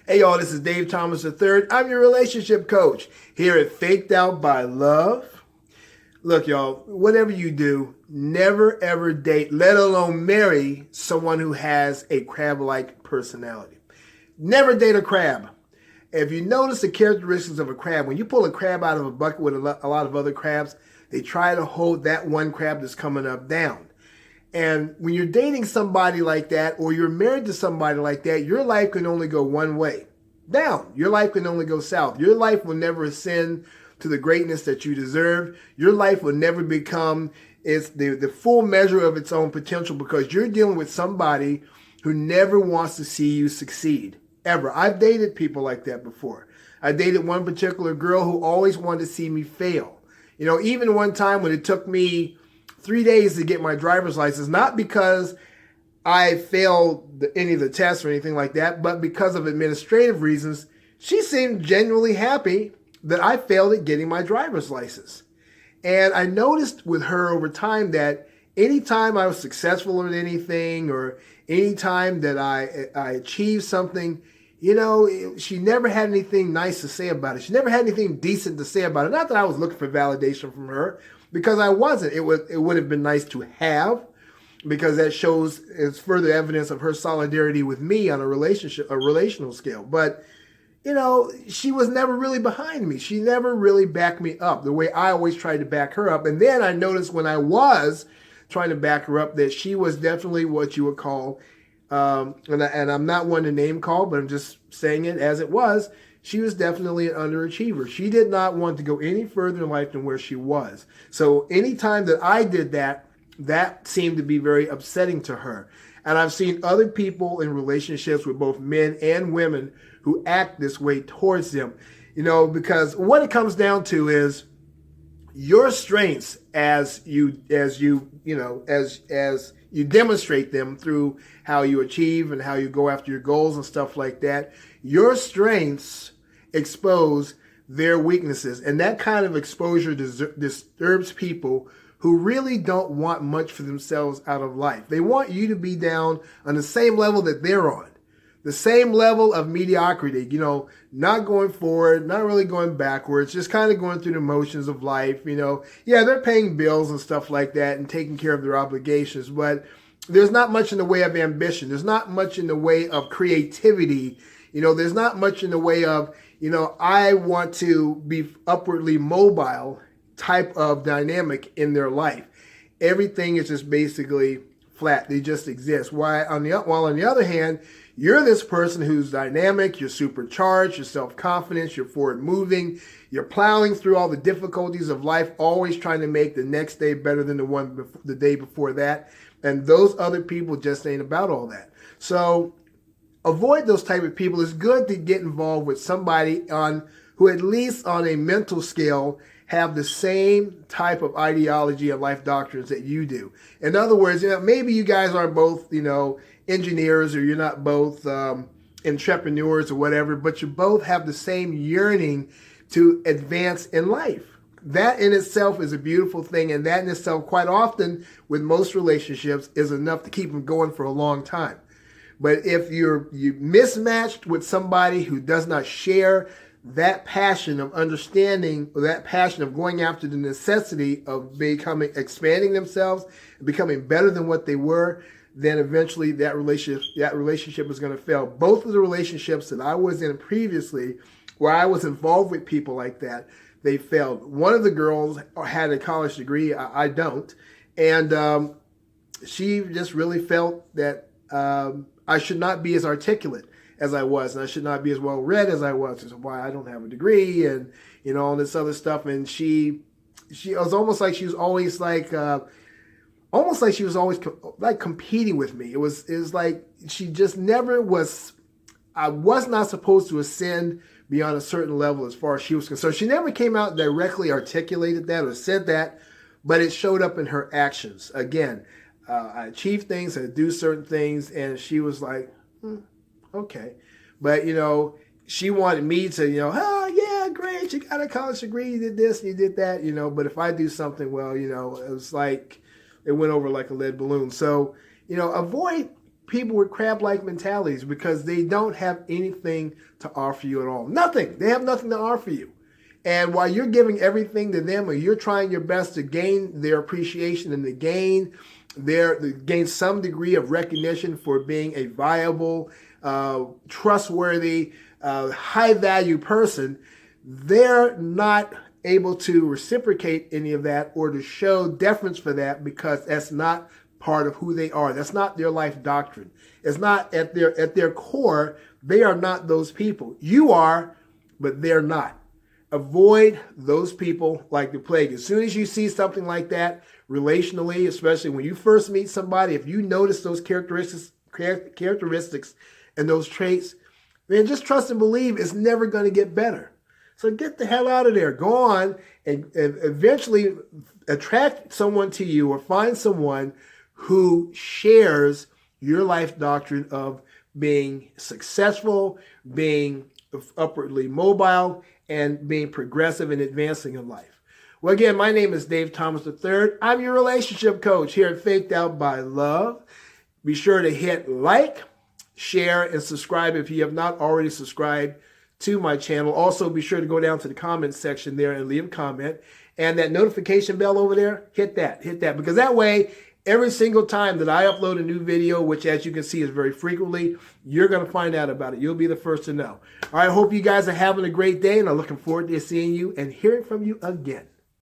Hey y'all, this is Dave Thomas III. I'm your relationship coach here at Faked Out by Love. Look, y'all, whatever you do, never ever date, let alone marry someone who has a crab-like personality. Never date a crab. If you notice the characteristics of a crab, when you pull a crab out of a bucket with a lot of other crabs, they try to hold that one crab that's coming up down. And when you're dating somebody like that, or you're married to somebody like that, your life can only go one way, down. Your life can only go south. Your life will never ascend to the greatness that you deserve. Your life will never become the full measure of its own potential, because you're dealing with somebody who never wants to see you succeed, ever. I've dated people like that before. I dated one particular girl who always wanted to see me fail. You know, even one time when it took me 3 days to get my driver's license, not because I failed any of the tests or anything like that, but because of administrative reasons, she seemed genuinely happy that I failed at getting my driver's license. And I noticed with her over time that anytime I was successful at anything, or anytime that I achieved something, you know, she never had anything nice to say about it. She never had anything decent to say about it. Not that I was looking for validation from her, because I wasn't. It would have been nice to have, because that shows is further evidence of her solidarity with me on a relational scale. But, you know, she was never really behind me. She never really backed me up the way I always tried to back her up. And then I noticed when I was trying to back her up that she was definitely what you would call, and I'm not one to name call, but I'm just saying it as it was. She was definitely an underachiever. She did not want to go any further in life than where she was. So anytime that I did that, that seemed to be very upsetting to her. And I've seen other people in relationships with both men and women who act this way towards them. You know, because what it comes down to is your strengths as you demonstrate them through how you achieve and how you go after your goals and stuff like that. Your strengths expose their weaknesses, and that kind of exposure disturbs people who really don't want much for themselves out of life. They want you to be down on the same level that they're on, the same level of mediocrity, you know, not going forward, not really going backwards, just kind of going through the motions of life. You know, yeah, they're paying bills and stuff like that and taking care of their obligations, but there's not much in the way of ambition. There's not much in the way of creativity. You know, there's not much in the way of, you know, I want to be upwardly mobile type of dynamic in their life. Everything is just basically flat. They just exist. While on the other hand, you're this person who's dynamic, you're supercharged, you're self-confident, you're forward moving, you're plowing through all the difficulties of life, always trying to make the next day better than the day before that. And those other people just ain't about all that. So avoid those type of people. It's good to get involved with somebody who at least on a mental scale have the same type of ideology and life doctrines that you do. In other words, you know, maybe you guys aren't both, you know, engineers, or you're not both entrepreneurs or whatever, but you both have the same yearning to advance in life. That in itself is a beautiful thing, and that in itself, quite often with most relationships, is enough to keep them going for a long time. But if you mismatched with somebody who does not share that passion of understanding, or that passion of going after the necessity of expanding themselves, and becoming better than what they were, then eventually that relationship is going to fail. Both of the relationships that I was in previously, where I was involved with people like that, they failed. One of the girls had a college degree. I don't. And she just really felt that I should not be as articulate as I was, and I should not be as well read as I was. Which is why I don't have a degree, and you know, all this other stuff. And she was almost like she was always like competing with me. It was like she just never was. I was not supposed to ascend beyond a certain level as far as she was concerned. She never came out and directly articulated that or said that, but it showed up in her actions. Again, I achieved things, I do certain things, and she was like, okay. But, you know, she wanted me to, you know, oh, yeah, great, you got a college degree, you did this, and you did that, you know. But if I do something, well, you know, it was like, it went over like a lead balloon. So, you know, avoid people with crab-like mentalities because they don't have anything to offer you at all. Nothing. They have nothing to offer you. And while you're giving everything to them, or you're trying your best to gain their appreciation and to gain some degree of recognition for being a viable, trustworthy, high-value person, they're not able to reciprocate any of that or to show deference for that because that's not part of who they are. That's not their life doctrine. It's not at their core. They are not those people. You are, but they're not. Avoid those people like the plague. As soon as you see something like that relationally, especially when you first meet somebody, if you notice those characteristics and those traits, then just trust and believe it's never going to get better. So get the hell out of there. Go on and eventually attract someone to you or find someone who shares your life doctrine of being successful, being upwardly mobile, and being progressive and advancing in life. Well, again, my name is Dave Thomas III. I'm your relationship coach here at Faked Out by Love. Be sure to hit like, share, and subscribe if you have not already subscribed to my channel. Also, be sure to go down to the comments section there and leave a comment. And that notification bell over there, hit that, because that way, every single time that I upload a new video, which as you can see is very frequently, you're going to find out about it. You'll be the first to know. All right, I hope you guys are having a great day, and I'm looking forward to seeing you and hearing from you again.